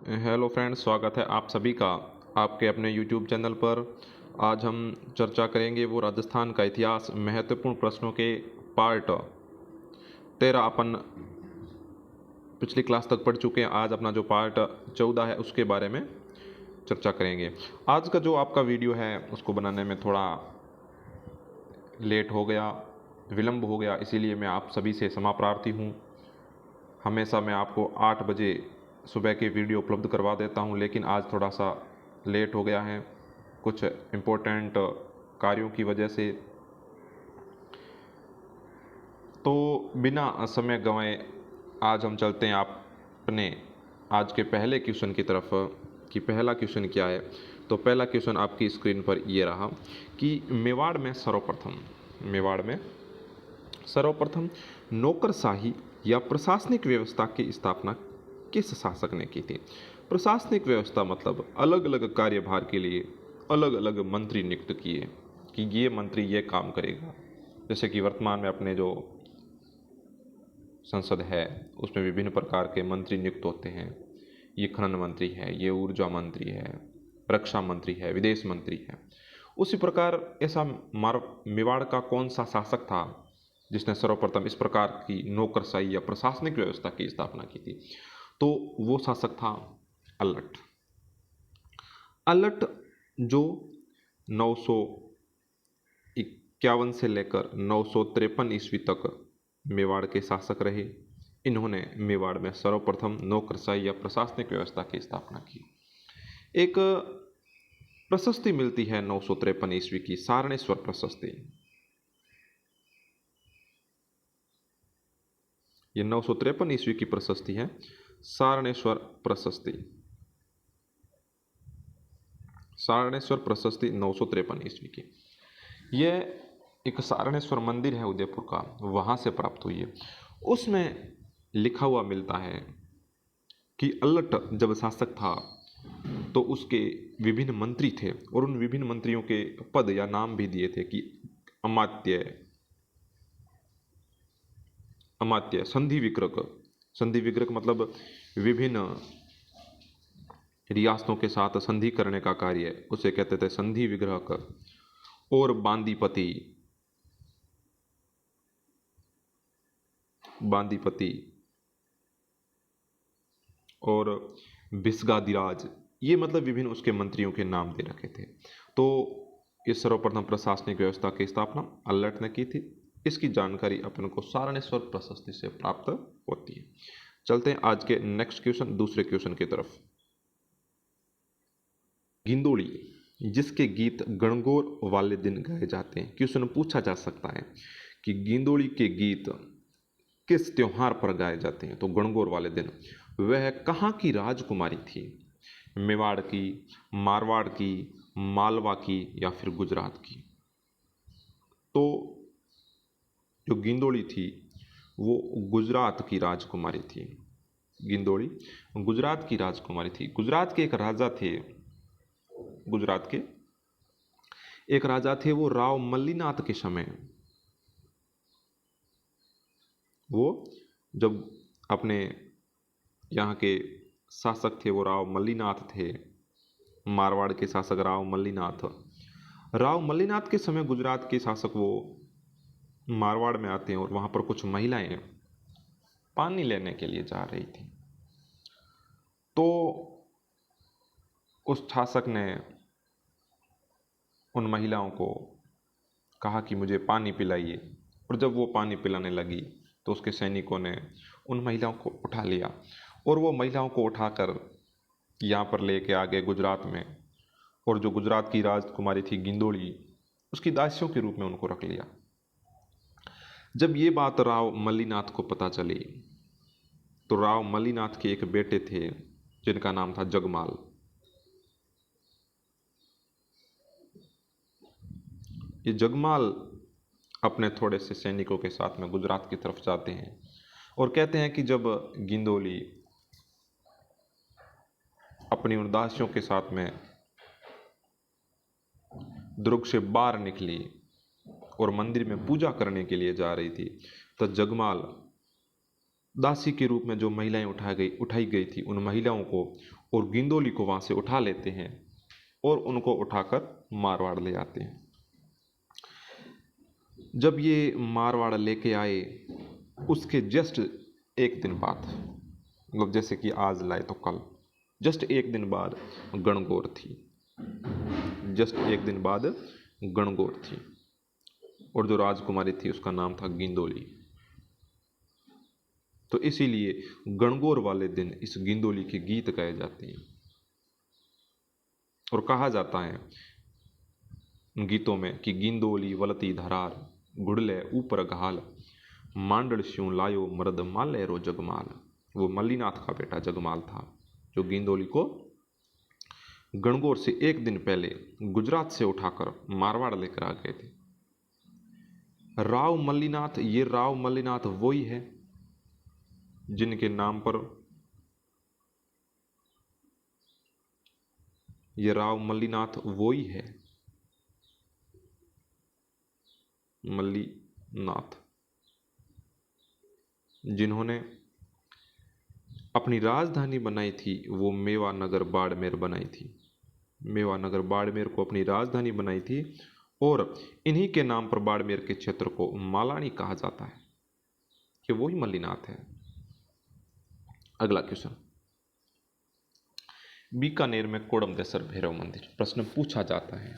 Hello friends, स्वागत है आप सभी का आपके अपने यूट्यूब चैनल पर। आज हम चर्चा करेंगे वो राजस्थान का इतिहास महत्वपूर्ण प्रश्नों के पार्ट 13 अपन पिछली क्लास तक पढ़ चुके हैं। आज अपना जो पार्ट 14 है उसके बारे में चर्चा करेंगे। आज का जो आपका वीडियो है उसको बनाने में थोड़ा लेट हो गया, विलम्ब हो गया, इसीलिए मैं आप सभी से क्षमा प्रार्थी हूँ। हमेशा मैं आपको 8 बजे सुबह के वीडियो उपलब्ध करवा देता हूँ, लेकिन आज थोड़ा सा लेट हो गया है कुछ इम्पोर्टेंट कार्यों की वजह से। तो बिना समय गंवाए आज हम चलते हैं अपने आज के पहले क्वेश्चन की तरफ कि पहला क्वेश्चन क्या है। तो पहला क्वेश्चन आपकी स्क्रीन पर ये रहा कि मेवाड़ में सर्वप्रथम नौकरशाही या प्रशासनिक व्यवस्था की स्थापना किस शासक ने की थी। प्रशासनिक व्यवस्था मतलब अलग अलग कार्यभार के लिए अलग अलग मंत्री नियुक्त किए कि ये मंत्री ये काम करेगा। जैसे कि वर्तमान में अपने जो संसद है उसमें विभिन्न प्रकार के मंत्री नियुक्त होते हैं। ये खनन मंत्री है, ये ऊर्जा मंत्री है, रक्षा मंत्री है, विदेश मंत्री है। उसी प्रकार ऐसा मेवाड़ का कौन सा शासक था जिसने सर्वप्रथम इस प्रकार की नौकरशाही या प्रशासनिक व्यवस्था की स्थापना की थी। तो वो शासक था अल्लट। अल्लट जो 951 से लेकर 953 ईस्वी तक मेवाड़ के शासक रहे। इन्होंने मेवाड़ में सर्वप्रथम नौकरशाही या प्रशासनिक व्यवस्था की स्थापना की। एक प्रशस्ति मिलती है 953 ईस्वी की, सारणेश्वर प्रशस्ति। ये 953 ईस्वी की प्रशस्ति है, सारणेश्वर प्रशस्ति। सारणेश्वर प्रशस्ति 953 ईस्वी की। यह एक सारणेश्वर मंदिर है उदयपुर का, वहाँ से प्राप्त हुई है। उसमें लिखा हुआ मिलता है कि अल्लट जब शासक था तो उसके विभिन्न मंत्री थे और उन विभिन्न मंत्रियों के पद या नाम भी दिए थे कि अमात्य, संधि विग्रह। संधि विग्रह मतलब विभिन्न रियासतों के साथ संधि करने का कार्य, उसे कहते थे संधि विग्रह कर। और बांदीपति और बिस्गादिराज, ये मतलब विभिन्न उसके मंत्रियों के नाम दे रखे थे। तो इस सर्वप्रथम प्रशासनिक व्यवस्था की स्थापना अल्लट ने की थी। इसकी जानकारी अपन को सारणेश्वर प्रशस्ति से प्राप्त होती है। चलते हैं आज के नेक्स्ट क्वेश्चन, दूसरे क्वेश्चन की तरफ। गिंदोड़ी जिसके गीत गणगौर वाले दिन गाए जाते हैं। क्वेश्चन पूछा जा सकता है कि गिंदोड़ी के गीत किस त्योहार पर गाए जाते हैं। तो गणगौर वाले दिन। वह कहाँ की राजकुमारी थी? मेवाड़ की, मारवाड़ की, मालवा की या फिर गुजरात की? तो जो गिंदोड़ी थी वो गुजरात की राजकुमारी थी। गिंदोड़ी गुजरात की राजकुमारी थी। गुजरात के एक राजा थे, गुजरात के एक राजा थे, वो राव मल्लीनाथ के समय, वो जब अपने यहाँ के शासक थे वो राव मल्लीनाथ थे, मारवाड़ के शासक राव मल्लीनाथ। राव मल्लीनाथ के समय गुजरात के शासक वो मारवाड़ में आते हैं और वहाँ पर कुछ महिलाएं पानी लेने के लिए जा रही थी। तो उस शासक ने उन महिलाओं को कहा कि मुझे पानी पिलाइए, और जब वो पानी पिलाने लगी तो उसके सैनिकों ने उन महिलाओं को उठा लिया और वो महिलाओं को उठाकर यहाँ पर लेके आ गए गुजरात में। और जो गुजरात की राजकुमारी थी गिंदोड़ी, उसकी दासियों के रूप में उनको रख लिया। जब ये बात राव मल्लीनाथ को पता चली तो राव मल्लीनाथ के एक बेटे थे जिनका नाम था जगमाल। ये जगमाल अपने थोड़े से सैनिकों के साथ में गुजरात की तरफ जाते हैं और कहते हैं कि जब गिंदोली अपनी उन दासियों के साथ में दुर्ग से बाहर निकली और मंदिर में पूजा करने के लिए जा रही थी, तो जगमाल दासी के रूप में जो महिलाएं उठाई गई थी, उन महिलाओं को और गिंदोली को वहाँ से उठा लेते हैं और उनको उठाकर मारवाड़ ले आते हैं। जब ये मारवाड़ लेके आए, उसके जस्ट एक दिन बाद, मतलब जैसे कि आज लाए तो कल, जस्ट एक दिन बाद गणगौर थी, जस्ट एक दिन बाद गणगौर थी, और जो राजकुमारी थी उसका नाम था गिंदोली। तो इसीलिए गणगौर वाले दिन इस गिंदोली के गीत गाए जाते हैं और कहा जाता है गीतों में कि गिंदोली वलती धरार, गुड़ले ऊपर घाल, मांडल स्यों लायो मर्द माले रो जगमाल। वो मल्लीनाथ का बेटा जगमाल था, जो गिंदोली को गणगौर से एक दिन पहले गुजरात से उठाकर मारवाड़ लेकर आ गए थे। राव मल्लीनाथ, ये राव मल्लीनाथ वही है जिनके नाम पर ये राव मल्लीनाथ वही है, मल्लीनाथ, जिन्होंने अपनी राजधानी बनाई थी, वो मेवा नगर बाड़मेर बनाई थी। मेवा नगर बाड़मेर को अपनी राजधानी बनाई थी और इन्हीं के नाम पर बाड़मेर के क्षेत्र को मालानी कहा जाता है, कि वही मल्लीनाथ है। अगला क्वेश्चन, बीकानेर में कोडमदेसर भैरव मंदिर। प्रश्न पूछा जाता है,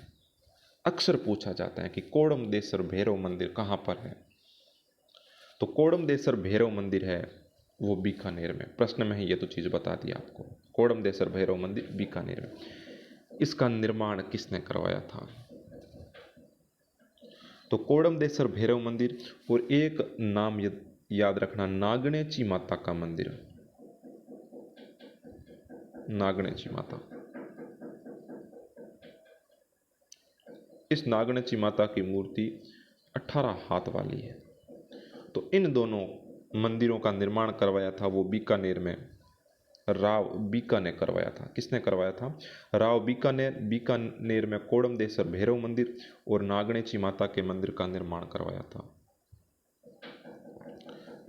अक्सर पूछा जाता है कि कोडमदेसर भैरव मंदिर कहाँ पर है। तो कोडमदेसर भैरव मंदिर है वो बीकानेर में। प्रश्न में ही ये तो चीज़ बता दी आपको, कोडमदेसर भैरव मंदिर बीकानेर में। इसका निर्माण किसने करवाया था? तो कोडमदेसर भैरव मंदिर, और एक नाम याद रखना, नागणेची माता का मंदिर। नागणेची माता, इस नागणेची माता की मूर्ति 18 हाथ वाली है। तो इन दोनों मंदिरों का निर्माण करवाया था वो बीकानेर में राव बीका ने करवाया था। किसने करवाया था? राव बीकानेर में कोडमदेसर भैरव मंदिर और नागणेची माता के मंदिर का निर्माण करवाया था।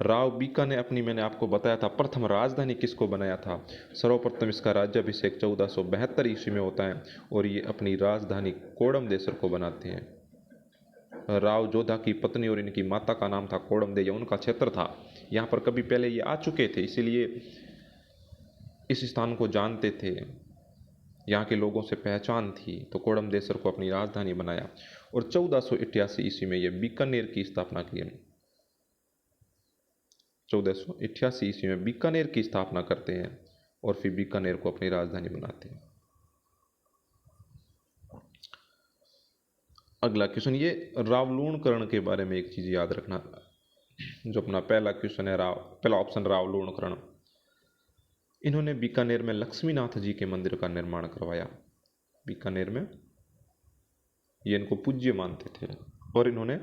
राव बीका ने अपनी, मैंने आपको बताया था, प्रथम राजधानी किसको बनाया था? सर्वप्रथम इसका राज्याभिषेक 1472 ईस्वी में होता है और ये अपनी राजधानी कोडमदेसर को बनाते हैं। राव जोधा की पत्नी और इनकी माता का नाम था कोडमदे, यह उनका क्षेत्र था। यहाँ पर कभी पहले ये आ चुके थे, इसीलिए इस स्थान को जानते थे, यहाँ के लोगों से पहचान थी, तो कोडमदेसर को अपनी राजधानी बनाया और 1488 ईस्वी में यह बीकानेर की स्थापना की। 1488 ईस्वी में बीकानेर की स्थापना करते हैं और फिर बीकानेर को अपनी राजधानी बनाते हैं। अगला क्वेश्चन, ये रावलूणकरण के बारे में एक चीज याद रखना, जो अपना पहला क्वेश्चन है, पहला ऑप्शन रावलूणकरण। इन्होंने बीकानेर में लक्ष्मीनाथ जी के मंदिर का निर्माण करवाया। बीकानेर में ये इनको पूज्य मानते थे और इन्होंने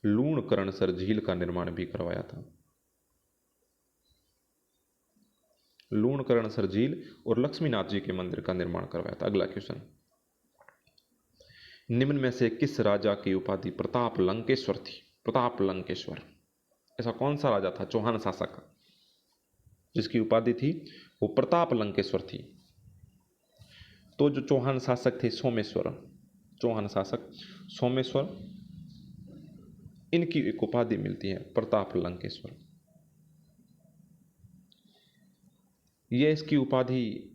लूणकरणसर झील का निर्माण भी करवाया था। लूणकरणसर झील और लक्ष्मीनाथ जी के मंदिर का निर्माण करवाया था। अगला क्वेश्चन, निम्न में से किस राजा की उपाधि प्रताप लंकेश्वर थी? प्रताप लंकेश्वर, ऐसा कौन सा राजा था चौहान शासक जिसकी उपाधि थी वो प्रताप लंकेश्वर थी? तो जो चौहान शासक थे सोमेश्वर, चौहान शासक सोमेश्वर, इनकी एक उपाधि मिलती है प्रताप लंकेश्वर। यह इसकी उपाधि,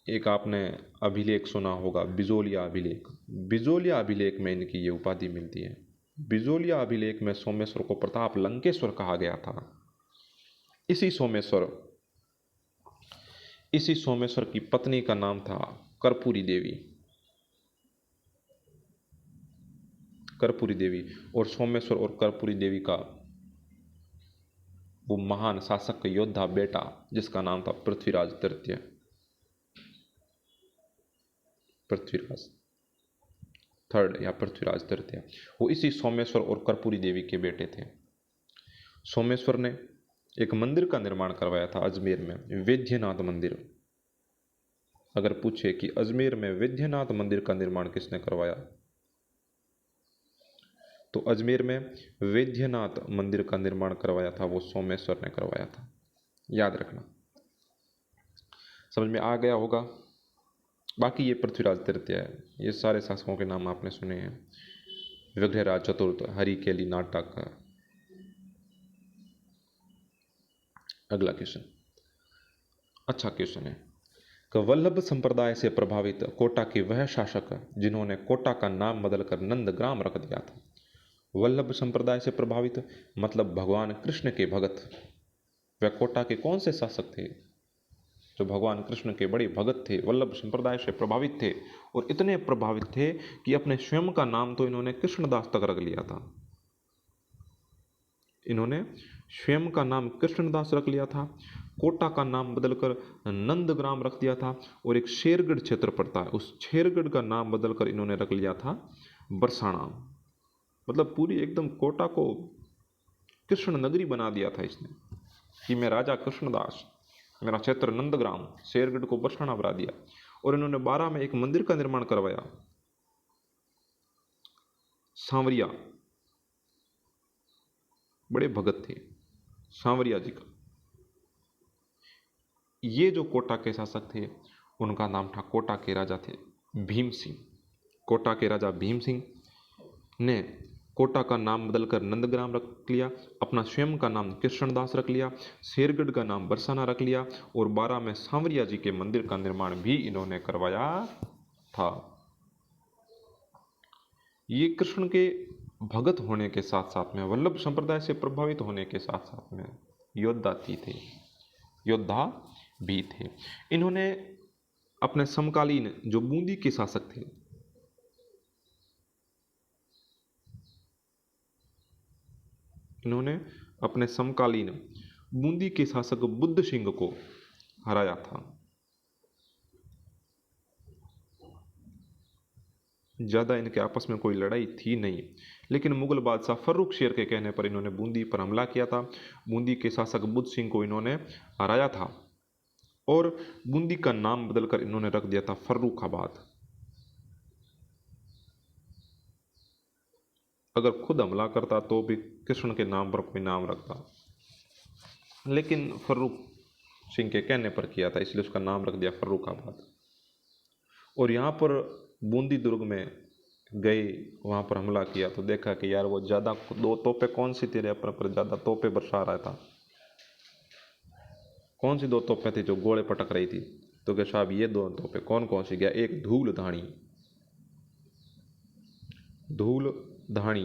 एक आपने अभिलेख सुना होगा, बिजोलिया अभिलेख। बिजोलिया अभिलेख में इनकी ये उपाधि मिलती है। बिजोलिया अभिलेख में सोमेश्वर को प्रताप लंकेश्वर कहा गया था। इसी सोमेश्वर की पत्नी का नाम था कर्पूरी देवी। कर्पूरी देवी, और सोमेश्वर और कर्पूरी देवी का वो महान शासक योद्धा बेटा जिसका नाम था पृथ्वीराज तृतीय। पृथ्वीराज थर्ड या पृथ्वीराज तृतीय, वो इसी सोमेश्वर और कर्पूरी देवी के बेटे थे। सोमेश्वर ने एक मंदिर का निर्माण करवाया था अजमेर में, वैद्यनाथ मंदिर। अगर पूछे कि अजमेर में वैद्यनाथ मंदिर का निर्माण किसने करवाया, तो अजमेर में वैद्यनाथ मंदिर का निर्माण करवाया था वो सोमेश्वर ने करवाया था। याद रखना। समझ में आ गया होगा। बाकी ये पृथ्वीराज तृतीय है, ये सारे शासकों के नाम आपने सुने हैं। विग्रहराज चतुर्थ, हरिकेली नाटक। अगला क्वेश्चन, अच्छा क्वेश्चन है कि वल्लभ संप्रदाय से प्रभावित कोटा के वह शासक जिन्होंने कोटा का नाम बदलकर नंदग्राम रख दिया था। वल्लभ संप्रदाय से प्रभावित मतलब भगवान कृष्ण के भगत। वह कोटा के कौन से शासक थे जो भगवान कृष्ण के बड़े भगत थे, वल्लभ संप्रदाय से प्रभावित थे, और इतने प्रभावित थे कि अपने स्वयं का नाम तो इन्होंने कृष्णदास तक रख लिया था। इन्होंने स्वयं का नाम कृष्णदास रख लिया था, कोटा का नाम बदलकर नंदग्राम रख दिया था, और एक शेरगढ़ क्षेत्र पड़ता है, उस शेरगढ़ का नाम बदलकर इन्होंने रख लिया था बरसाना। मतलब पूरी एकदम कोटा को कृष्ण नगरी बना दिया था इसने कि मैं राजा कृष्णदास, मेरा क्षेत्र नंदग्राम, शेरगढ़ को बरसाना बना दिया। और इन्होंने 12 में एक मंदिर का निर्माण करवाया, सांवरिया, बड़े भगत थे सांवरिया जी का। ये जो कोटा के शासक थे उनका नाम था, कोटा के राजा थे भीम सिंह। कोटा के राजा भीम सिंह ने कोटा का नाम बदलकर नंदग्राम रख लिया, अपना स्वयं का नाम कृष्णदास रख लिया, शेरगढ़ का नाम बरसाना रख लिया, और 12 में सांवरिया जी के मंदिर का निर्माण भी इन्होंने करवाया था। ये कृष्ण के भगत होने के साथ साथ में, वल्लभ संप्रदाय से प्रभावित होने के साथ साथ में योद्धा थे, योद्धा भी थे। इन्होंने अपने समकालीन जो बूंदी के शासक थे, इन्होंने अपने समकालीन बूंदी के शासक बुद्ध सिंह को हराया था। ज़्यादा इनके आपस में कोई लड़ाई थी नहीं, लेकिन मुगल बादशाह फर्रुख शेर के कहने पर इन्होंने बूंदी पर हमला किया था। बूंदी के शासक बुद्ध सिंह को इन्होंने हराया था, और बूंदी का नाम बदलकर इन्होंने रख दिया था फर्रुखाबाद। अगर खुद हमला करता तो भी कृष्ण के नाम पर कोई नाम रखता, लेकिन फर्रुख सिंह के कहने पर किया था, इसलिए उसका नाम रख दिया फर्रुखाबाद। और यहाँ पर बूंदी दुर्ग में गए, वहाँ पर हमला किया तो देखा कि यार वो ज़्यादा 2 तोपें कौन सी तेरे पर ज़्यादा तोपें बरसा रहा था। कौन सी 2 तोपें थी जो गोले पटक रही थी? तो क्या साहब ये 2 तोपें कौन कौन सी? गया एक धूलधानी, धूलधानी,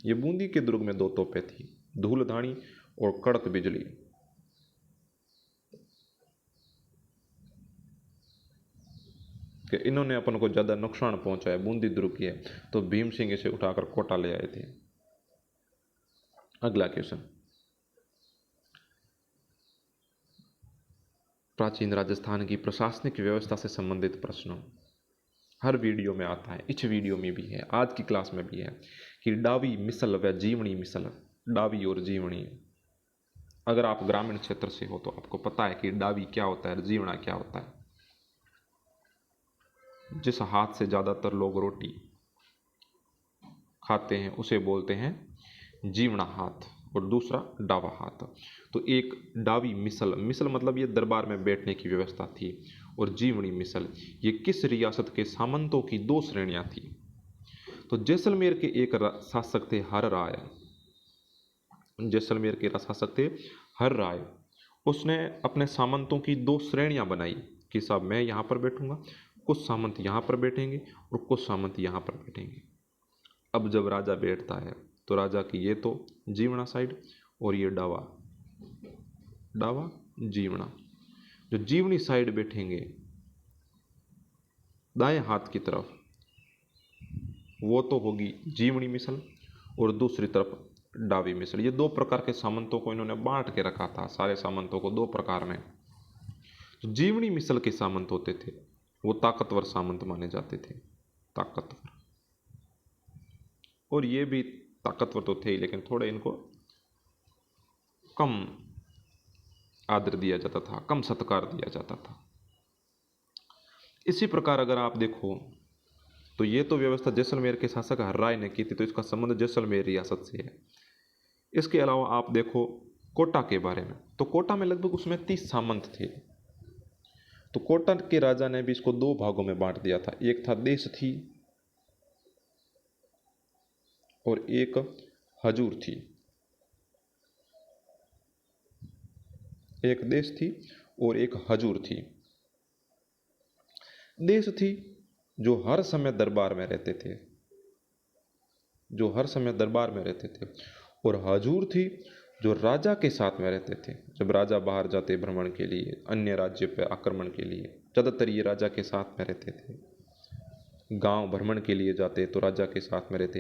ये बूंदी के दुर्ग में 2 तोपें थी, धूलधानी और कड़क बिजली। कि इन्होंने अपन को ज़्यादा नुकसान पहुंचाया, बूंदी दुर्ग की है, तो भीम सिंह इसे उठाकर कोटा ले आए थे। अगला क्वेश्चन, प्राचीन राजस्थान की प्रशासनिक व्यवस्था से संबंधित प्रश्न हर वीडियो में आता है, इस वीडियो में भी है, आज की क्लास में भी है कि डावी मिसल व जीवनी मिसल, डावी और जीवनी। अगर आप ग्रामीण क्षेत्र से हो तो आपको पता है कि डावी क्या होता है, जीवना क्या होता है। जिस हाथ से ज़्यादातर लोग रोटी खाते हैं उसे बोलते हैं जीवना हाथ, और दूसरा डावा हाथ। तो एक डावी मिसल, मिसल मतलब ये दरबार में बैठने की व्यवस्था थी, और जीवनी मिसल ये किस रियासत के सामंतों की 2 श्रेणियां थी। तो जैसलमेर के एक शासक थे हर राय, जैसलमेर के शासक थे हर राय। उसने अपने सामंतों की 2 श्रेणियां बनाई कि साहब मैं यहाँ पर बैठूंगा, कुछ सामंत यहाँ पर बैठेंगे और कुछ सामंत यहाँ पर बैठेंगे। अब जब राजा बैठता है तो राजा की ये तो जीवना साइड, और ये डावा, डावा जीवना। जो जीवनी साइड बैठेंगे दाएं हाथ की तरफ, वो तो होगी जीवनी मिसल, और दूसरी तरफ डावी मिसल। ये 2 प्रकार के सामंतों को इन्होंने बांट के रखा था, सारे सामंतों को 2 प्रकार में। तो जीवनी मिसल के सामंत होते थे वो ताकतवर सामंत माने जाते थे, ताकतवर। और ये भी ताकतवर तो थे ही, लेकिन थोड़े इनको कम आदर दिया जाता था, कम सत्कार दिया जाता था। इसी प्रकार अगर आप देखो तो ये तो व्यवस्था जैसलमेर के शासक हर्राय ने की थी, तो इसका संबंध जैसलमेर रियासत से है। इसके अलावा आप देखो कोटा के बारे में। तो कोटा में लगभग उसमें 30 सामंत थे। तो कोटा के राजा ने भी इसको दो भागों में बांट दिया था, एक था देश थी और एक हजूर थी। एक देश थी और एक हजूर थी। देश थी जो हर समय दरबार में रहते थे, जो हर समय दरबार में रहते थे, और हजूर थी जो राजा के साथ में रहते थे। जब राजा बाहर जाते भ्रमण के लिए, अन्य राज्य पर आक्रमण के लिए, ज़्यादातर ये राजा के साथ में रहते थे। गांव भ्रमण के लिए जाते तो राजा के साथ में रहते।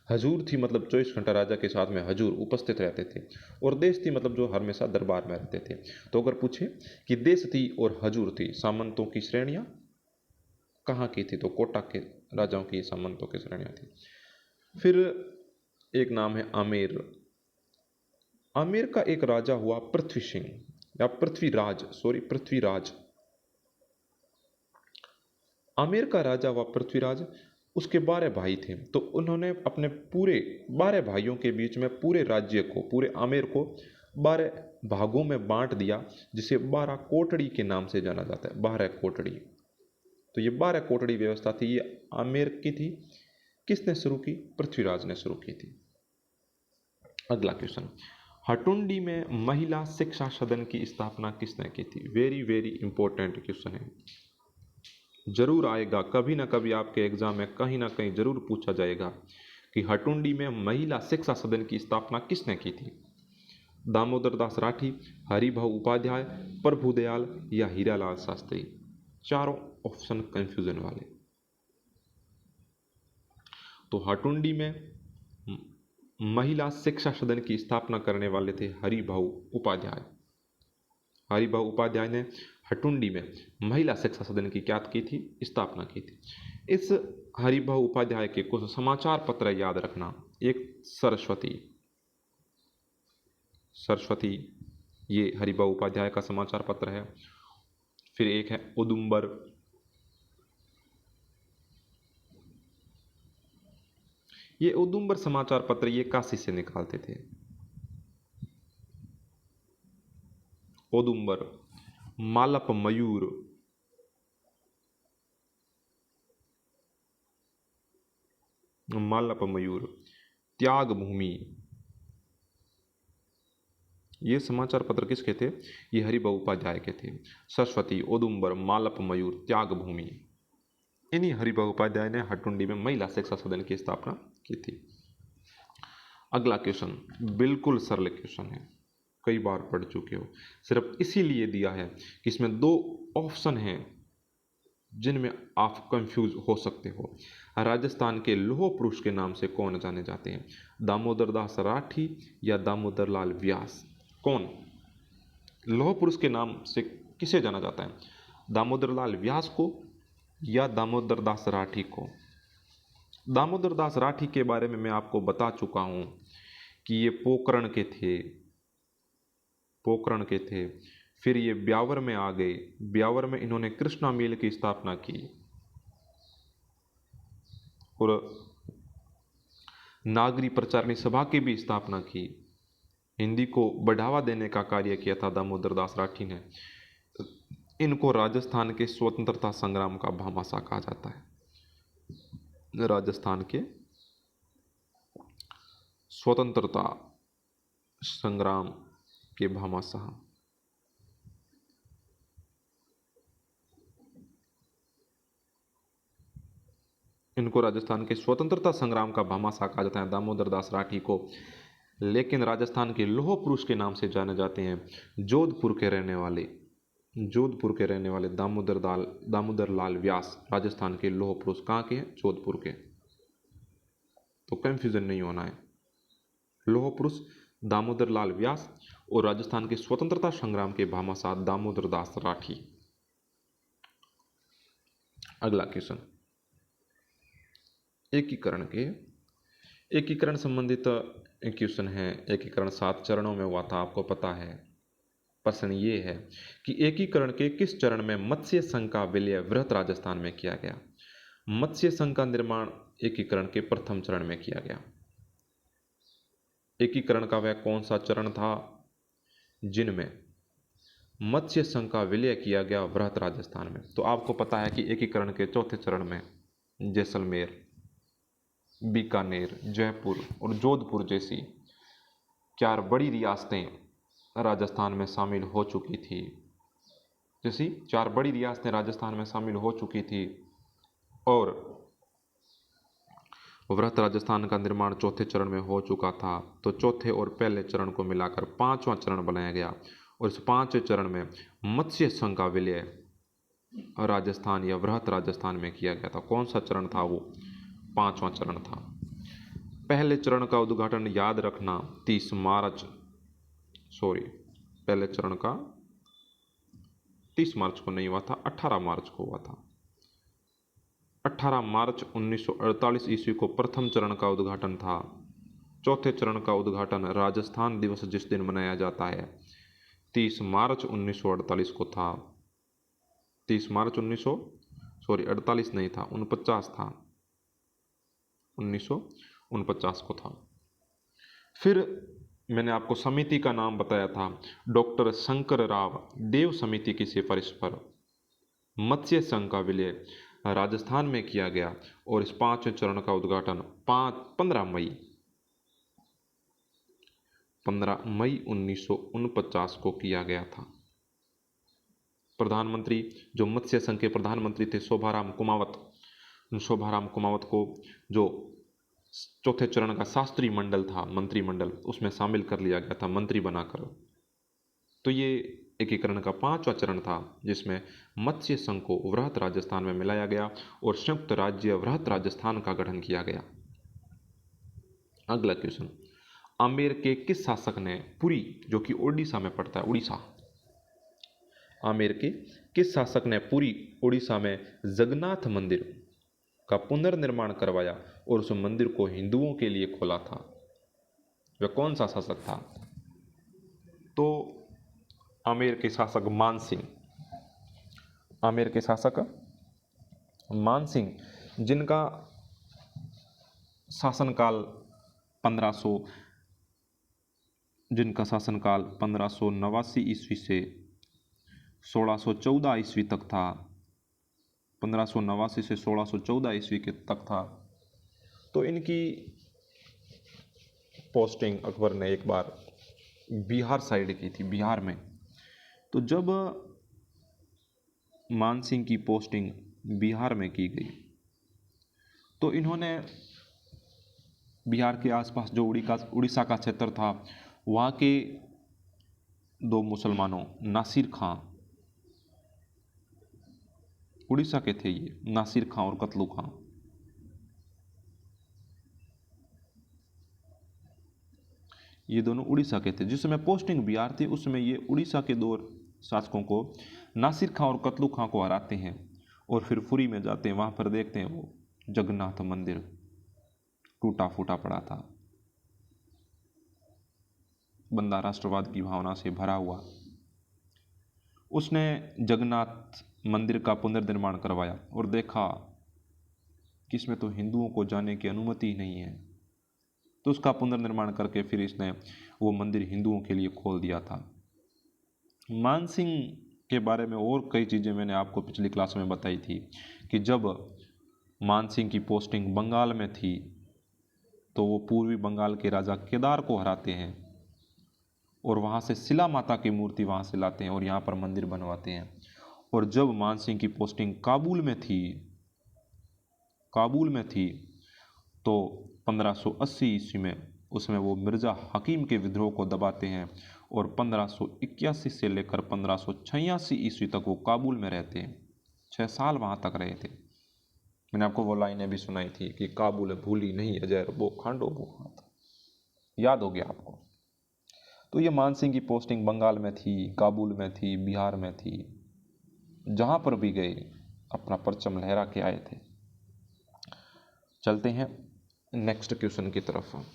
हजूर थी मतलब 24 घंटा राजा के साथ में हजूर उपस्थित रहते थे। और देश थी मतलब जो हमेशा दरबार में रहते थे। तो अगर पूछे कि देश थी और हजूर थी सामंतों की श्रेणियां कहाँ की थी, तो कोटा के राजाओं की सामंतों की श्रेणियां थी। फिर एक नाम है आमेर। आमेर का एक राजा हुआ पृथ्वी सिंह या पृथ्वीराज। आमेर का राजा हुआ पृथ्वीराज। उसके 12 भाई थे। तो उन्होंने अपने पूरे 12 भाइयों के बीच में पूरे राज्य को, पूरे आमेर को 12 भागों में बांट दिया, जिसे 12 कोटड़ी के नाम से जाना जाता है। 12 कोटड़ी। तो ये 12 कोटड़ी व्यवस्था थी, ये आमेर की थी। किसने शुरू की? पृथ्वीराज ने शुरू की थी। अगला क्वेश्चन, हटुंडी में महिला शिक्षा सदन की स्थापना किसने की थी? वेरी वेरी इंपॉर्टेंट क्वेश्चन है, जरूर आएगा कभी ना कभी आपके एग्जाम में, कहीं ना कहीं जरूर पूछा जाएगा कि हटुंडी में महिला शिक्षा सदन की स्थापना किसने की थी? दामोदर दास राठी, हरिभाऊ उपाध्याय, प्रभुदयाल या हीरालाल शास्त्री? चारों ऑप्शन कंफ्यूजन वाले। तो हटुंडी में महिला शिक्षा सदन की स्थापना करने वाले थे हरिभाऊ उपाध्याय। हरिभाऊ उपाध्याय ने हटुंडी में महिला शिक्षा सदन की क्या की थी? स्थापना की थी। इस हरिभाऊ उपाध्याय के कुछ समाचार पत्र याद रखना। एक सरस्वती, ये हरिभाऊ उपाध्याय का समाचार पत्र है। फिर एक है उदुम्बर, ये उदुम्बर समाचार पत्र ये काशी से निकालते थे। उदुम्बर, मालप मयूर, त्याग भूमि, ये समाचार पत्र किसके थे? ये हरिभाऊ उपाध्याय के थे। सरस्वती, उदुम्बर, मालप मयूर, त्याग भूमि, इन्हीं हरिभाऊ उपाध्याय ने हटुंडी में महिला शिक्षा सदन की स्थापना की थी। अगला क्वेश्चन बिल्कुल सरल क्वेश्चन है, कई बार पढ़ चुके हो, सिर्फ इसीलिए दिया है कि इसमें 2 ऑप्शन हैं जिनमें आप कंफ्यूज हो सकते हो। राजस्थान के लौह पुरुष के नाम से कौन जाने जाते हैं? दामोदर दास राठी या दामोदर लाल व्यास? कौन लौह पुरुष के नाम से किसे जाना जाता है? दामोदर लाल व्यास को या दामोदर दास राठी को? दामोदर दास राठी के बारे में मैं आपको बता चुका हूं कि ये पोकरण के थे। फिर ये ब्यावर में आ गए। ब्यावर में इन्होंने कृष्णा मिल की स्थापना की और नागरी प्रचारणी सभा की भी स्थापना की। हिंदी को बढ़ावा देने का कार्य किया था दामोदर दास राठी ने। इनको राजस्थान के स्वतंत्रता संग्राम का भामाशाह कहा जाता है। राजस्थान के स्वतंत्रता संग्राम के भामाशाह। इनको राजस्थान के स्वतंत्रता संग्राम का भामाशाह कहा जाता है, दामोदर दास राठी को। लेकिन राजस्थान के लौह पुरुष के नाम से जाने जाते हैं जोधपुर के रहने वाले दामोदर लाल व्यास। राजस्थान के लौह पुरुष कहाँ के हैं? जोधपुर के। तो कंफ्यूजन नहीं होना है, लौह पुरुष दामोदर लाल व्यास और राजस्थान के स्वतंत्रता संग्राम के भामाशाह दामोदर दास राठी। अगला क्वेश्चन एकीकरण संबंधित क्वेश्चन है। एकीकरण 7 चरणों में हुआ था, आपको पता है। प्रश्न ये है कि एकीकरण के किस चरण में मत्स्य संघ का विलय वृहत राजस्थान में किया गया? मत्स्य संघ का निर्माण एकीकरण के प्रथम चरण में किया गया। एकीकरण का वह कौन सा चरण था जिनमें मत्स्य संघ का विलय किया गया वृहत राजस्थान में। तो आपको पता है कि एकीकरण के चौथे चरण में जैसलमेर, बीकानेर, जयपुर और जोधपुर जैसी 4 बड़ी रियासतें राजस्थान में शामिल हो चुकी थी। जैसी 4 बड़ी रियासतें राजस्थान में शामिल हो चुकी थी और वृहत राजस्थान का निर्माण चौथे चरण में हो चुका था। तो चौथे और पहले चरण को मिलाकर 5वां चरण बनाया गया और इस 5वें चरण में मत्स्य संघ का विलय राजस्थान या वृहत राजस्थान में किया गया था। कौन सा चरण था वो? 5वां चरण था। पहले चरण का उद्घाटन याद रखना 30 मार्च पहले चरण का 30 मार्च को नहीं हुआ था, 18 मार्च को हुआ था। 18 मार्च 1948 ईस्वी को प्रथम चरण का उद्घाटन था। चौथे चरण का उद्घाटन राजस्थान दिवस जिस दिन मनाया जाता है 30 मार्च 1948 को था। 30 मार्च 48 नहीं था, 49 था, 1949 को था। फिर मैंने आपको समिति का नाम बताया था, डॉक्टर शंकर राव देव समिति की सिफारिश पर मत्स्य संघ का विलय राजस्थान में किया गया और इस 5वें चरण का उद्घाटन 15 मई 1949 को किया गया था। प्रधानमंत्री जो मत्स्य संघ के प्रधानमंत्री थे शोभाराम कुमावत को जो चौथे चरण का शास्त्री मंडल था, मंत्रिमंडल, उसमें शामिल कर लिया गया था मंत्री बनाकर। तो ये एकीकरण का 5वां चरण था जिसमें मत्स्य संघ को वृहत राजस्थान में मिलाया गया और संयुक्त राज्य वृहत राजस्थान का गठन किया गया। अगला क्वेश्चन, आमेर के किस शासक ने पुरी, जो कि उड़ीसा में पड़ता है, उड़ीसा, आमेर के किस शासक ने पुरी उड़ीसा में जगन्नाथ मंदिर का पुनर्निर्माण करवाया और उस मंदिर को हिंदुओं के लिए खोला था? वह कौन सा शासक था? तो आमेर के शासक मानसिंह, आमेर के शासक मानसिंह, जिनका शासनकाल 1589 ईस्वी से 1614 ईस्वी तक था। 1589 से 1614 ईस्वी के तक था। तो इनकी पोस्टिंग अकबर ने एक बार बिहार साइड की थी, बिहार में। तो जब मानसिंह की पोस्टिंग बिहार में की गई तो इन्होंने बिहार के आसपास जो उड़ीसा का क्षेत्र था वहाँ के 2 मुसलमानों, नासिर खां, उड़ीसा के थे ये, नासिर खां और कतलू खां, ये दोनों उड़ीसा के थे। जिस समय पोस्टिंग बिहार थी उस समय ये उड़ीसा के 2 शासकों को, नासिर खां और कतलू खां को हराते हैं और फिर पुरी में जाते हैं। वहाँ पर देखते हैं वो जगन्नाथ मंदिर टूटा फूटा पड़ा था, बंदा राष्ट्रवाद की भावना से भरा हुआ। उसने जगन्नाथ मंदिर का पुनर्निर्माण करवाया और देखा कि इसमें तो हिंदुओं को जाने की अनुमति ही नहीं है। तो उसका पुनर्निर्माण करके फिर इसने वो मंदिर हिंदुओं के लिए खोल दिया था। मानसिंह के बारे में और कई चीज़ें मैंने आपको पिछली क्लास में बताई थी कि जब मानसिंह की पोस्टिंग बंगाल में थी तो वो पूर्वी बंगाल के राजा केदार को हराते हैं और वहाँ से शिला माता की मूर्ति वहाँ से लाते हैं और यहाँ पर मंदिर बनवाते हैं। और जब मानसिंह की पोस्टिंग काबुल में थी तो 1580 ईस्वी में उसमें वो मिर्ज़ा हकीम के विद्रोह को दबाते हैं और 1581 से लेकर 1586 ईस्वी तक वो काबुल में रहते हैं। 6 साल वहाँ तक रहे थे। मैंने आपको वो लाइनें भी सुनाई थी कि काबुल भूली नहीं अजय वो खांडो वो हाथ, याद हो गया आपको। तो ये मानसिंह की पोस्टिंग बंगाल में थी, काबुल में थी, बिहार में थी, जहाँ पर भी गए अपना परचम लहरा के आए थे। चलते हैं नेक्स्ट क्वेश्चन की तरफ।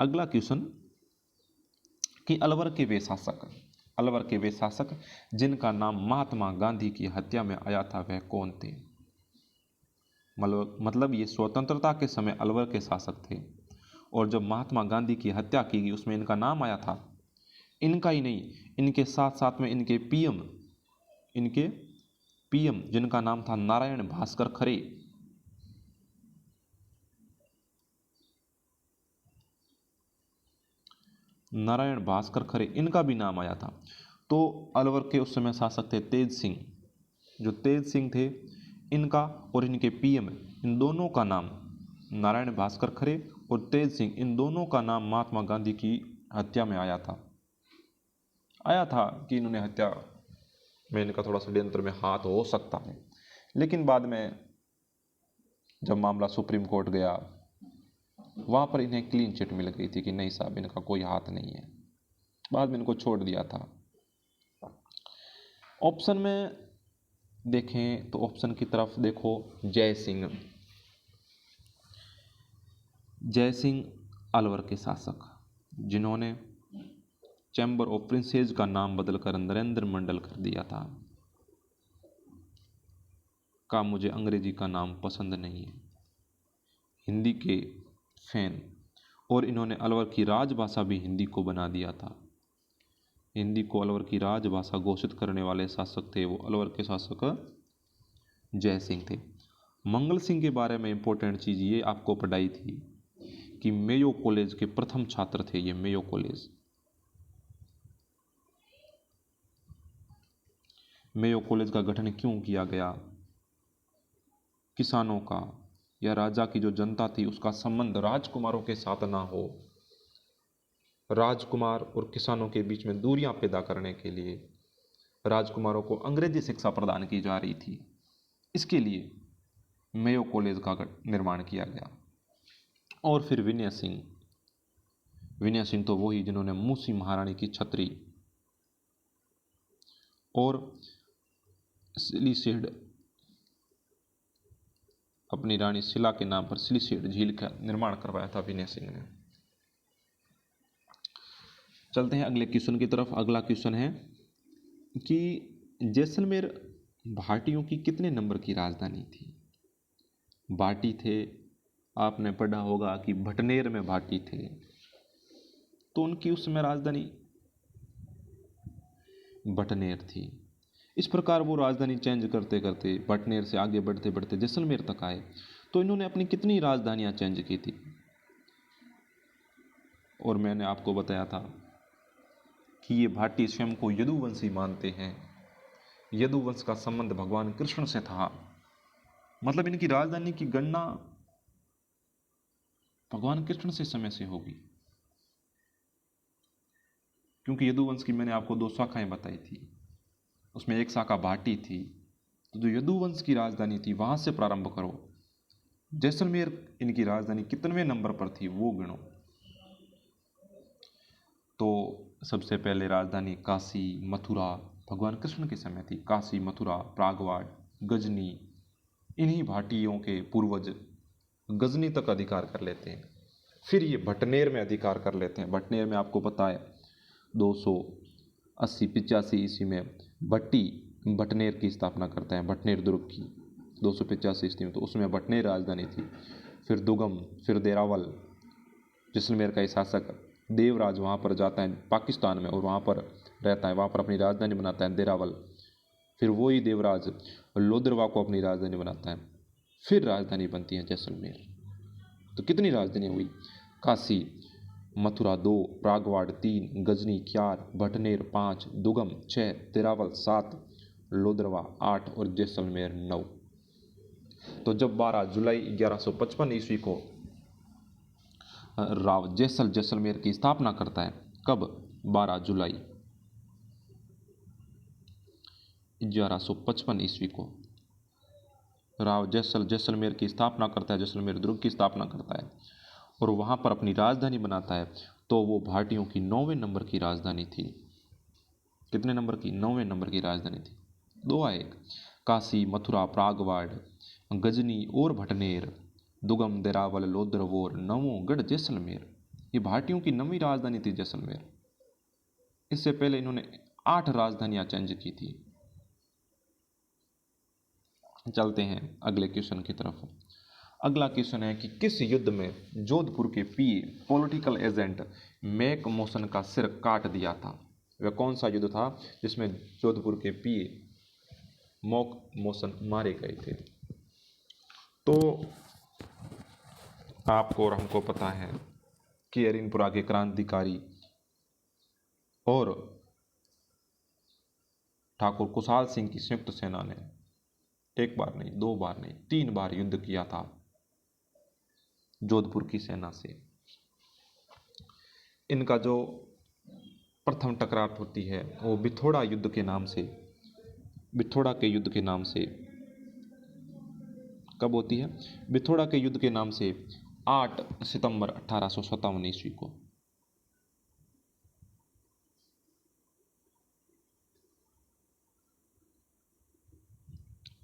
अगला क्वेश्चन कि अलवर के वे शासक जिनका नाम महात्मा गांधी की हत्या में आया था वह कौन थे? मतलब ये स्वतंत्रता के समय अलवर के शासक थे और जब महात्मा गांधी की हत्या की गई उसमें इनका नाम आया था। इनका ही नहीं, इनके साथ साथ में इनके पीएम जिनका नाम था नारायण भास्कर खरे, नारायण भास्कर खरे, इनका भी नाम आया था। तो अलवर के उस समय शासक थे तेज सिंह, जो तेज सिंह थे, इनका और इनके पीएम, इन दोनों का नाम, नारायण भास्कर खरे और तेज सिंह, इन दोनों का नाम महात्मा गांधी की हत्या में आया था कि इन्होंने हत्या में इनका थोड़ा षड्यंत्र में हाथ हो सकता है। लेकिन बाद में जब मामला सुप्रीम कोर्ट गया, वहाँ पर इन्हें क्लीन चिट मिल गई थी कि नहीं साहब, इनका कोई हाथ नहीं है। बाद में इनको छोड़ दिया था। ऑप्शन में देखें तो ऑप्शन की तरफ देखो, जय सिंह अलवर के शासक, जिन्होंने चैम्बर ऑफ प्रिंसेस का नाम बदलकर नरेंद्र मंडल कर दिया था। का मुझे अंग्रेजी का नाम पसंद नहीं है, हिंदी के फैन, और इन्होंने अलवर की राजभाषा भी हिंदी को बना दिया था। हिंदी को अलवर की राजभाषा घोषित करने वाले शासक थे वो अलवर के शासक जय सिंह थे। मंगल सिंह के बारे में इंपॉर्टेंट चीज़ ये आपको पढ़ाई थी कि मेयो कॉलेज के प्रथम छात्र थे ये। मेयो कॉलेज का गठन क्यों किया गया? किसानों का या राजा की जो जनता थी उसका संबंध राजकुमारों के साथ ना हो, राजकुमार और किसानों के बीच में दूरियां पैदा करने के लिए राजकुमारों को अंग्रेजी शिक्षा प्रदान की जा रही थी, इसके लिए मेयो कॉलेज का निर्माण किया गया। और फिर विनय सिंह तो वही जिन्होंने मूसी महारानी की छतरी और सिलीसेड, अपनी रानी शिला के नाम पर सिलीसेड झील का निर्माण करवाया था विनय सिंह ने। चलते हैं अगले क्वेश्चन की तरफ। अगला क्वेश्चन है कि जैसलमेर भाटियों की कितने नंबर की राजधानी थी? भाटी थे, आपने पढ़ा होगा कि भटनेर में भाटी थे, तो उनकी उस समय राजधानी भटनेर थी। इस प्रकार वो राजधानी चेंज करते करते भटनेर से आगे बढ़ते बढ़ते जैसलमेर तक आए। तो इन्होंने अपनी कितनी राजधानियां चेंज की थी? और मैंने आपको बताया था कि ये भाटी स्वयं को यदुवंशी मानते हैं। यदुवंश का संबंध भगवान कृष्ण से था, मतलब इनकी राजधानी की गणना भगवान कृष्ण से समय से होगी, क्योंकि यदुवंश की मैंने आपको 2 शाखाएं बताई थी, उसमें एक शाखा भाटी थी। तो जो यदुवंश की राजधानी थी वहां से प्रारंभ करो। जैसलमेर इनकी राजधानी कितने नंबर पर थी वो गिनो। तो सबसे पहले राजधानी काशी मथुरा भगवान कृष्ण के समय थी। काशी, मथुरा, प्रागवाड़, गजनी, इन्हीं भाटियों के पूर्वज गजनी तक अधिकार कर लेते हैं। फिर ये भटनेर में अधिकार कर लेते हैं। भटनेर में आपको पता है 280-85 ईस्वी में भटनेर की स्थापना करता है, भटनेर दुर्ग की 285 ईस्वी में। तो उसमें भटनेर राजधानी थी। फिर दुगम, फिर देरावल, जैसलमेर का शासक देवराज वहाँ पर जाता है पाकिस्तान में और वहाँ पर रहता है, वहाँ पर अपनी राजधानी बनाता है देरावल। फिर वही देवराज लोदरवा को अपनी राजधानी बनाता है, फिर राजधानी बनती है जैसलमेर। तो कितनी राजधानी हुई? काशी मथुरा 2, प्रागवाड़ 3, गजनी 4, भटनेर 5, दुगम 6, देरावल 7, लोदरवा 8 और जैसलमेर 9। तो जब 12 जुलाई 1155 ईस्वी को राव जैसलमेर की स्थापना करता है, कब? 12 जुलाई 1155 ईस्वी को राव जैसलमेर की स्थापना करता है, जैसलमेर दुर्ग की स्थापना करता है और वहाँ पर अपनी राजधानी बनाता है। तो वो भाटियों की 9वें नंबर की राजधानी थी। कितने नंबर की? 9वें नंबर की राजधानी थी। 2-1 काशी मथुरा प्रागवाड़ गजनी और भटनेर, दुगम देरावल लोदरवोर, नवोगढ़ जैसलमेर, ये भाटियों की 9वीं राजधानी थी जैसलमेर। इससे पहले इन्होंने 8 राजधानियां चेंज की थी। चलते हैं अगले क्वेश्चन की तरफ। अगला क्वेश्चन है कि किस युद्ध में जोधपुर के पीए पॉलिटिकल एजेंट मैक मॉसन का सिर काट दिया था? वह कौन सा युद्ध था जिसमें जोधपुर के पीए मॉक मोशन मारे गए थे? तो आपको और हमको पता है कि अरिनपुरा के क्रांतिकारी और ठाकुर कुशाल सिंह की संयुक्त सेना ने एक बार नहीं, दो बार नहीं, 3 बार युद्ध किया था जोधपुर की सेना से। इनका जो प्रथम टकराव होती है वो बिथोड़ा युद्ध के नाम से, बिथोड़ा के युद्ध के नाम से कब होती है? बिथोड़ा के युद्ध के नाम से 8 सितंबर 1857 ईस्वी को।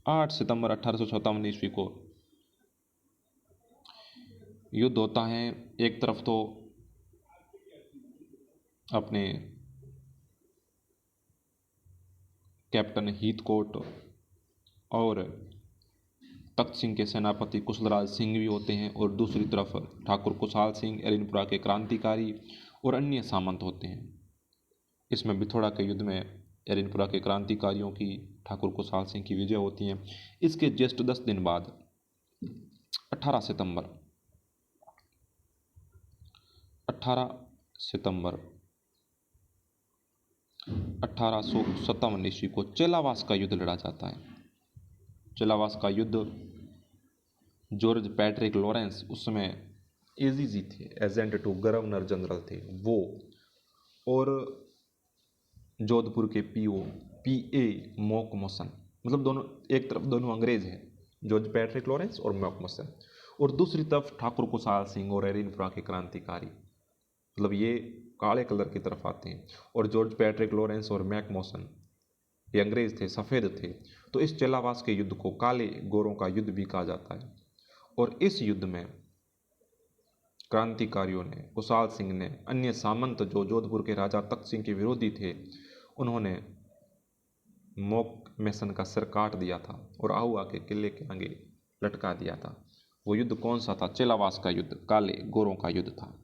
8 सितंबर 1857 ईस्वी को युद्ध होता है। एक तरफ तो अपने कैप्टन हीथकोट और तख्त सिंह के सेनापति कुशलराज सिंह भी होते हैं, और दूसरी तरफ ठाकुर कुशाल सिंह, अरिनपुरा के क्रांतिकारी और अन्य सामंत होते हैं। इसमें बिथोड़ा के युद्ध में अरिनपुरा के क्रांतिकारियों की, ठाकुर कुशाल सिंह की विजय होती है। इसके जस्ट 10 दिन बाद 18 सितंबर 1857 ईस्वी को चेलावास का युद्ध लड़ा जाता है। चेलावास का युद्ध जॉर्ज पैट्रिक लॉरेंस, उस समय एजीजी थे, एजेंट टू गवर्नर जनरल थे वो, और जोधपुर के पीए मॉक मोशन, मतलब दोनों, एक तरफ दोनों अंग्रेज हैं, जॉर्ज पैट्रिक लॉरेंस और मॉक मोशन, और दूसरी तरफ ठाकुर कुशाल सिंह और अरिनपुरा के क्रांतिकारी, मतलब ये काले कलर की तरफ आते हैं, और जॉर्ज पैट्रिक लॉरेंस और मैक मोशन ये अंग्रेज थे, सफ़ेद थे। तो इस चेलावास के युद्ध को काले गोरों का युद्ध भी कहा जाता है। और इस युद्ध में क्रांतिकारियों ने, कुशाल सिंह ने, अन्य सामंत जो जोधपुर के राजा तख्त सिंह के विरोधी थे, उन्होंने मॉक मेसन का सिर काट दिया था और आहुआ के किले के आगे लटका दिया था। वो युद्ध कौन सा था? चेलावास का युद्ध, काले गोरों का युद्ध था।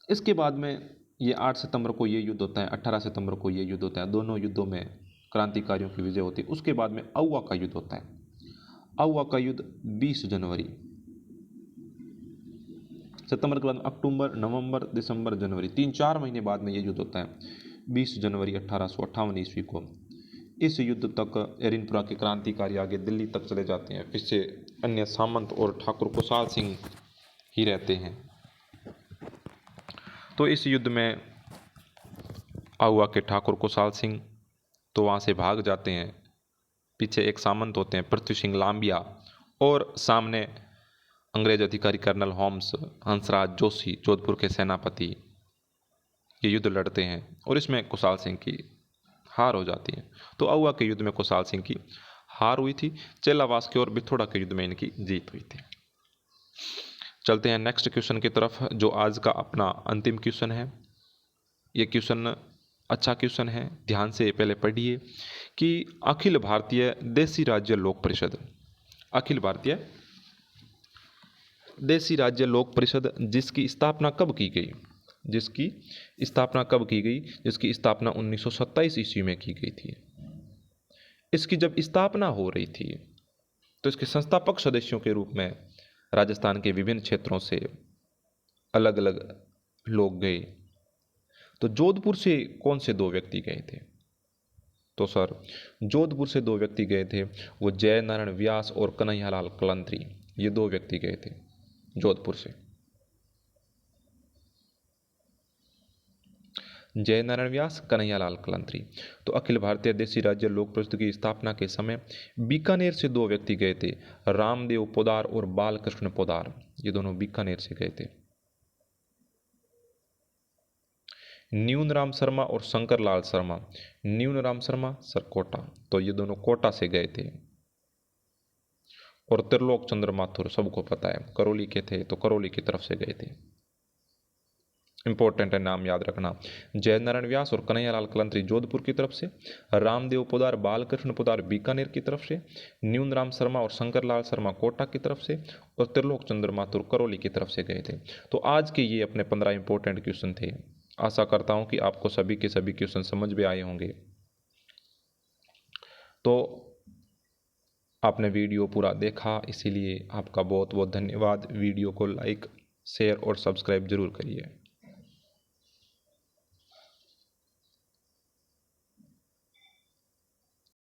इसके बाद में ये 8 सितंबर को ये युद्ध होता है, 18 सितंबर को ये युद्ध होता है। दोनों युद्धों में क्रांतिकारियों की विजय होती है। उसके बाद में आहुआ का युद्ध होता है। आहुआ का युद्ध 20 जनवरी, सितंबर के बाद अक्टूबर, नवंबर, दिसंबर, जनवरी, 3-4 महीने बाद में ये युद्ध होता है 20 जनवरी 1858 ईस्वी को। इस युद्ध तक अरिनपुरा के क्रांतिकारी आगे दिल्ली तक चले जाते हैं, पीछे अन्य सामंत और ठाकुर कुशाल सिंह ही रहते हैं। तो इस युद्ध में आहुआ के ठाकुर कुशाल सिंह तो वहाँ से भाग जाते हैं। पीछे एक सामंत होते हैं, पृथ्वी सिंह लांबिया, और सामने अंग्रेज अधिकारी कर्नल होम्स, हंसराज जोशी, जोधपुर के सेनापति, ये युद्ध लड़ते हैं और इसमें कुशाल सिंह की हार हो जाती है। तो आहुआ के युद्ध में कुशाल सिंह की हार हुई थी। चेलावास के और बिथोड़ा के युद्ध में इनकी जीत हुई थी। चलते हैं नेक्स्ट क्वेश्चन की तरफ, जो आज का अपना अंतिम क्वेश्चन है। ये क्वेश्चन अच्छा क्वेश्चन है, ध्यान से पहले पढ़िए कि अखिल भारतीय देसी राज्य लोक परिषद, अखिल भारतीय देसी राज्य लोक परिषद जिसकी स्थापना कब की गई? जिसकी स्थापना कब की गई? जिसकी स्थापना 1927 ईस्वी में की गई थी। इसकी जब स्थापना हो रही थी तो इसके संस्थापक सदस्यों के रूप में राजस्थान के विभिन्न क्षेत्रों से अलग अलग लोग गए। तो जोधपुर से कौन से 2 व्यक्ति गए थे? तो सर, जोधपुर से 2 व्यक्ति गए थे, वो जय नारायण व्यास और कन्हैयालाल कलंत्री, ये 2 व्यक्ति गए थे जोधपुर से। जय नारायण व्यास, कन्हैयालाल कलंत्री। तो अखिल भारतीय देसी राज्य लोक परिषद की स्थापना के समय बीकानेर से 2 व्यक्ति गए थे, रामदेव पोदार और बालकृष्ण पोदार, ये दोनों बीकानेर से गए थे। न्यूनराम शर्मा और शंकरलाल शर्मा, न्यूनराम शर्मा सर कोटा, तो ये दोनों कोटा से गए थे। और त्रिलोक चंद्र माथुर सबको पता है, करौली के थे, तो करौली की तरफ से गए थे। इंपॉर्टेंट है, नाम याद रखना। जय नारायण व्यास और कन्हैयालाल कलंत्री जोधपुर की तरफ से, रामदेव पोदार, बालकृष्ण पोदार बीकानेर की तरफ से, न्यूनराम शर्मा और शंकरलाल शर्मा कोटा की तरफ से, और त्रिलोक चंद्र माथुर करौली की तरफ से गए थे। तो आज के ये अपने 15 इंपॉर्टेंट क्वेश्चन थे। आशा करता हूँ कि आपको सभी के सभी क्वेश्चन समझ में आए होंगे। तो आपने वीडियो पूरा देखा, इसीलिए आपका बहुत बहुत धन्यवाद। वीडियो को लाइक, शेयर और सब्सक्राइब ज़रूर करिए।